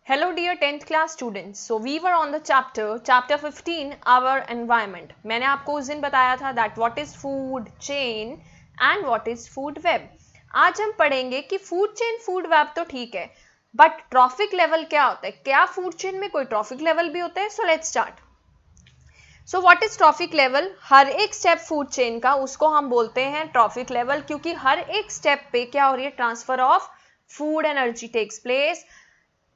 Hello dear 10th class students. So we were on the chapter 15 our environment. मैंने आपको उस दिन बताया था that what is food chain and what is food web. आज हम पढ़ेंगे कि food chain food web तो ठीक है but ट्रॉफिक लेवल क्या होता है, क्या food chain में कोई ट्रॉफिक लेवल भी होता है. So let's start. So what is trophic level? हर एक स्टेप फूड चेन का उसको हम बोलते हैं ट्रॉफिक लेवल, क्योंकि हर एक स्टेप पे क्या हो रही है, transfer of food energy takes place.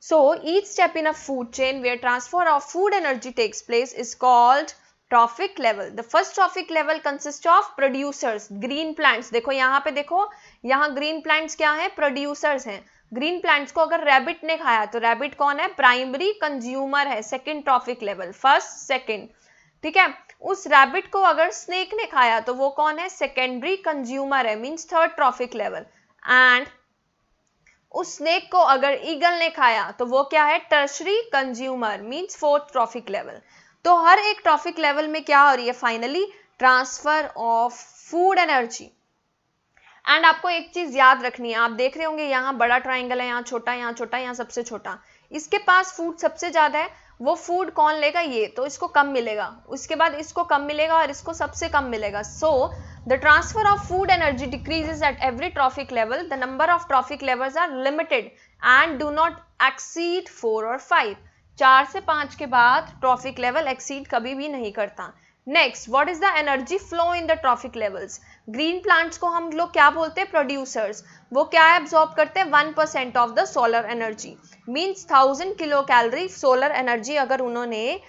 So each step in a food chain where transfer of food energy takes place is called trophic level. The first trophic level consists of producers, green plants. देखो यहाँ पे देखो, यहाँ green plants क्या है, producers हैं. Green plants को अगर रैबिट ने खाया तो रैबिट कौन है, प्राइमरी कंज्यूमर है, second trophic level, first second. ठीक है, उस रैबिट को अगर स्नेक ने खाया तो वो कौन है, सेकेंडरी कंज्यूमर है, means third trophic level. And उस स्नेक को अगर ईगल ने खाया तो वो क्या है, tertiary consumer, means fourth trophic level. तो हर एक ट्रॉफिक लेवल में क्या हो रही है, finally transfer of food energy. And आपको एक चीज याद रखनी है, आप देख रहे होंगे यहाँ बड़ा ट्राइंगल है, यहाँ छोटा, यहाँ छोटा, यहाँ सबसे छोटा. इसके पास फूड सबसे ज्यादा है, वो फूड कौन लेगा, ये, तो इसको कम मिलेगा, उसके बाद इसको कम मिलेगा और इसको सबसे कम मिलेगा. So the transfer of food energy decreases at every trophic level. The number of trophic levels are limited and do not exceed 4 और 5. 4 से 5 के बाद ट्रॉफिक लेवल एक्सीड कभी भी नहीं करता. Next, what is the energy flow in the trophic levels. Green plants को हम लोग क्या बोलते हैं, प्रोड्यूसर्स. वो क्या एब्जॉर्ब करते हैं, 1% of the solar energy, means 1000 kilo calorie solar energy अगर उन्होंने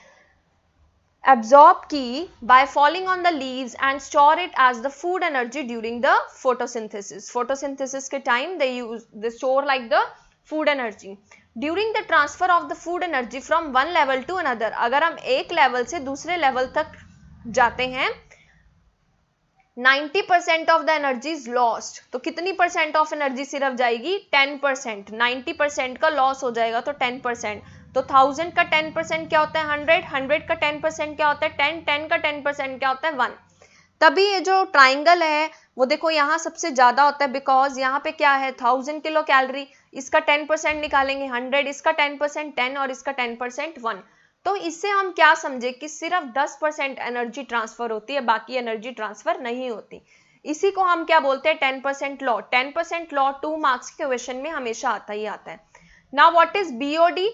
एब्जॉर्ब की by falling on the leaves and store it as the food energy during the photosynthesis. Photosynthesis के time they store like the food energy. During the transfer of the food energy from one level to another, अगर हम एक level से दूसरे level तक जाते हैं, 90% of the energy is lost. तो कितनी परसेंट ऑफ एनर्जी सिर्फ जाएगी, 10%. 90% का लॉस हो जाएगा तो 10%. तो 1000 का 10% क्या होता है, 100. 100 का 10% क्या होता है, 10. 10 का 10% क्या होता है, 1. तभी ये जो ट्राइंगल है वो देखो यहाँ सबसे ज्यादा होता है, बिकॉज यहाँ पे क्या है, 1000 किलो कैलोरी, इसका 10% निकालेंगे 100, इसका 10% 10 और इसका 10% 1. तो इससे हम क्या समझे कि सिर्फ 10% एनर्जी ट्रांसफर होती है, बाकी एनर्जी ट्रांसफर नहीं होती. इसी को हम क्या बोलते हैं, 10% लॉ. 10% लॉ 2 मार्क्स के क्वेश्चन में हमेशा आता ही आता है. Now what is BOD,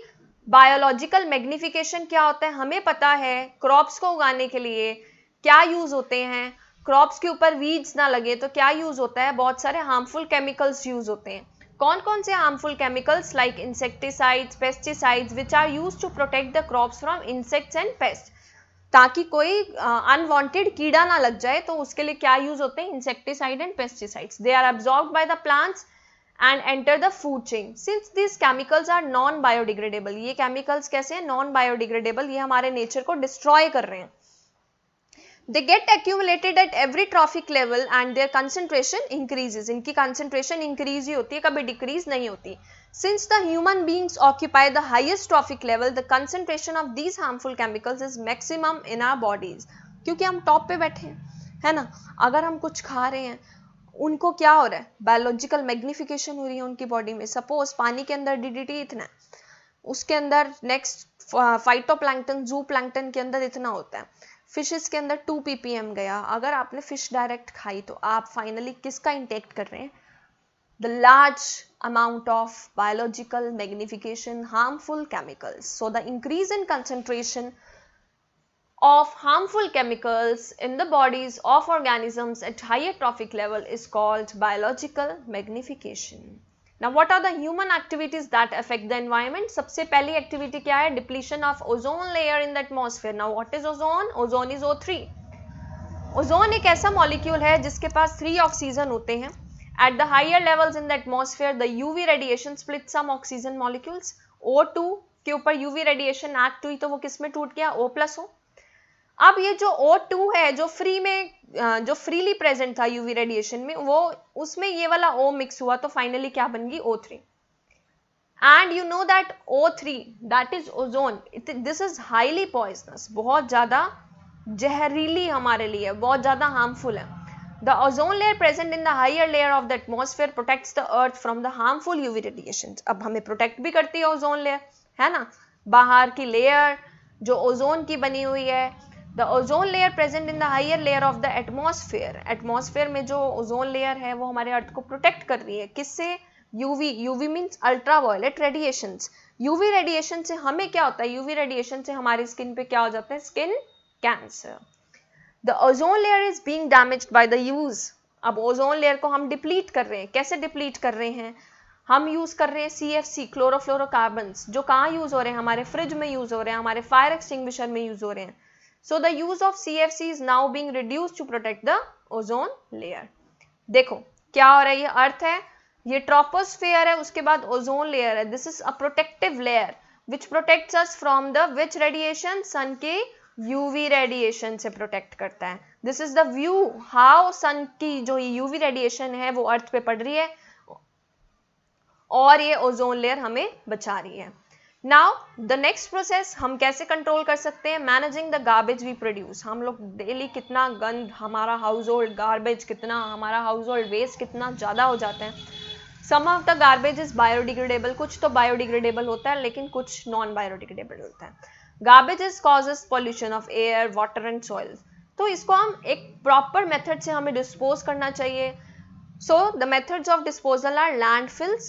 biological magnification क्या होता है, हमें पता है. क्रॉप्स को उगाने के लिए क्या यूज होते हैं, क्रॉप्स के ऊपर वीड्स ना लगे तो क्या यूज होता है, बहुत सारे हार्मफुल केमिकल्स यूज होते हैं. कौन कौन से harmful chemicals, like insecticides, pesticides, which are used to protect the crops from insects and pest. ताकि कोई अनवांटेड कीड़ा ना लग जाए तो उसके लिए क्या यूज होते हैं, insecticide and pesticides. They are absorbed by the plants and enter the food chain. Since these chemicals are non biodegradable, ये chemicals कैसे हैं, non biodegradable, ये हमारे नेचर को डिस्ट्रॉय कर रहे हैं. They get accumulated at every trophic level and their concentration increases. इनकी concentration increase ही होती है, कभी decrease नहीं होती. Since the human beings occupy the highest trophic level, the concentration of these harmful chemicals is maximum in our bodies. क्योंकि हम top पे बैठे हैं, है ना. अगर हम कुछ खा रहे हैं, उनको क्या हो रहा है, बायोलॉजिकल मैग्निफिकेशन हो रही है उनकी बॉडी में. सपोज पानी के अंदर डीडीटी इतना है, उसके अंदर नेक्स्ट फाइटोप्लैंक्टन, जू प्लैंक्टन के अंदर इतना होता है, फिशेस के अंदर 2 ppm गया. अगर आपने फिश डायरेक्ट खाई तो आप फाइनली किसका इंटेक्ट कर रहे हैं, the large amount of biological magnification harmful chemicals. So the increase in concentration of harmful chemicals in the bodies of organisms at higher trophic level is called biological magnification. Now what are the human activities that affect the environment? सबसे पहली activity क्या है, depletion of ozone layer in the atmosphere. Now what is ozone? Ozone is O3. Ozone एक ऐसा molecule है जिसके पास 3 oxygen होते हैं. At the higher levels in the atmosphere, the UV radiation splits some oxygen molecules. O2 के ऊपर UV radiation act हुई तो वो किस में टूट गया, O+O. अब ये जो O2 है जो फ्री में, जो फ्रीली प्रेजेंट था यूवी रेडिएशन में, वो उसमें ये वाला O मिक्स हुआ तो फाइनली क्या बन गई, O3. And you know that O3 that is ozone, this is highly poisonous, बहुत ज्यादा जहरीली हमारे लिए, बहुत ज्यादा हार्मफुल है. The ozone layer present in the higher layer of the atmosphere protects the earth from the harmful UV radiation. अब हमें प्रोटेक्ट भी करती है ओजोन लेयर. है ना, बाहर की लेयर जो ओजोन की बनी हुई है, the ozone layer present in the higher layer of the atmosphere, atmosphere में जो ओजोन लेयर है वो हमारे अर्थ को प्रोटेक्ट कर रही है, किससे, UV, UV means ultraviolet radiations, UV radiation से हमें क्या होता है, यूवी रेडिएशन से हमारी स्किन पे क्या हो जाता है, skin cancer. The ozone layer is being damaged by the use, अब ओजोन लेयर को हम डिप्लीट कर रहे हैं, कैसे डिप्लीट कर रहे हैं, हम यूज कर रहे हैं CFC क्लोरोफ्लोरोकार्बन्स, जो कहाँ यूज हो रहे हैं, हमारे फ्रिज में यूज हो रहे हैं, हमारे फायर एक्सटिंग्विशर में यूज हो रहे हैं। So the use of CFC is now being reduced to protect the ozone layer. देखो क्या हो रहा है, ये अर्थ है, ये ट्रोपोस्फेयर है, उसके बाद ओजोन लेयर है, this is a protective layer which protects us from the which radiation, sun के यूवी रेडिएशन से प्रोटेक्ट करता है। This is the view how sun की जो यूवी रेडिएशन है वो अर्थ पे पड़ रही है और ये ओजोन लेयर हमें बचा रही है। नाउ द नेक्स्ट प्रोसेस हम कैसे कंट्रोल कर सकते हैं, managing the garbage we produce, हम लोग डेली कितना गंद, हमारा हाउस होल्ड गार्बेज कितना, हमारा हाउस होल्ड वेस्ट कितना ज़्यादा हो जाता है। Some of the garbage is biodegradable, कुछ तो बायोडिग्रेडेबल होता है लेकिन कुछ नॉन बायोडिग्रेडेबल होता है। Garbage is causes pollution of air, water and soil, तो इसको हम एक प्रॉपर मेथड से हमें डिस्पोज करना चाहिए। So the methods of disposal are landfills,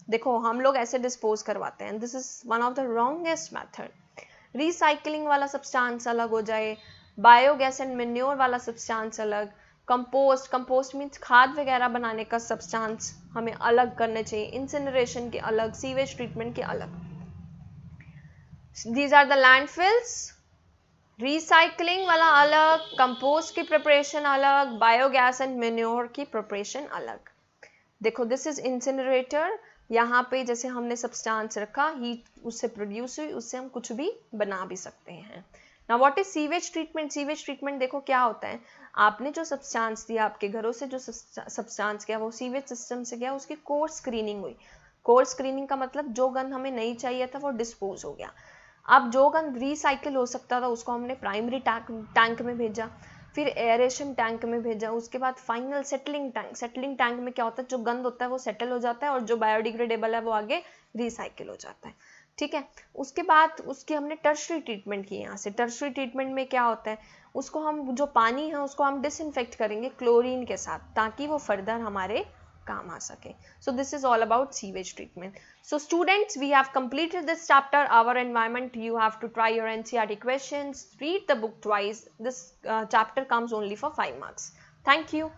देखो हम लोग ऐसे डिस्पोज करवाते हैं, this is one of the wrongest method. Recycling वाला सब्सटेंस अलग हो जाए, बायोगैस एंड मेन्योर वाला सब्सटेंस अलग, कंपोस्ट, कंपोस्ट मीन्स खाद वगैरह बनाने का सब्सटेंस हमें अलग करने चाहिए, इंसिनरेशन के अलग, सीवेज ट्रीटमेंट के अलग। These are the landfills, recycling वाला अलग, कंपोस्ट की प्रिपरेशन अलग, बायोगैस एंड मेन्योर की प्रिपरेशन अलग। देखो दिस इज इंसिनरेटर, यहाँ पे जैसे हमने सब्सटेंस रखा, हीट उससे प्रोड्यूस हुई, उससे हम कुछ भी बना भी सकते हैं। Now what is sewage treatment, sewage treatment देखो क्या होता है, आपने जो सब्सटेंस दिया, आपके घरों से जो सब्सटेंस गया वो सीवेज सिस्टम से गया, उसकी कोर स्क्रीनिंग हुई, कोर स्क्रीनिंग का मतलब जो गंद हमें नहीं चाहिए था वो डिस्पोज हो गया। अब जो गंद रिसाइकिल हो सकता था उसको हमने प्राइमरी टैंक में भेजा, फिर एयरेशन टैंक में भेजा, उसके बाद final settling tank, settling tank में क्या होता है, जो गंद होता है वो सेटल हो जाता है और जो बायोडिग्रेडेबल है वो आगे रिसाइकिल हो जाता है, ठीक है। उसके बाद उसकी हमने टर्शरी ट्रीटमेंट की, यहाँ से टर्शरी ट्रीटमेंट में क्या होता है, उसको हम जो पानी है उसको हम डिसइंफेक्ट करेंगे क्लोरीन के साथ, ताकि वो फर्दर हमारे काम आ सके। So this is all about sewage treatment. So students, we have completed this chapter, our environment. You have to try your NCERT questions, read the book twice. This chapter comes only for 5 marks. Thank you.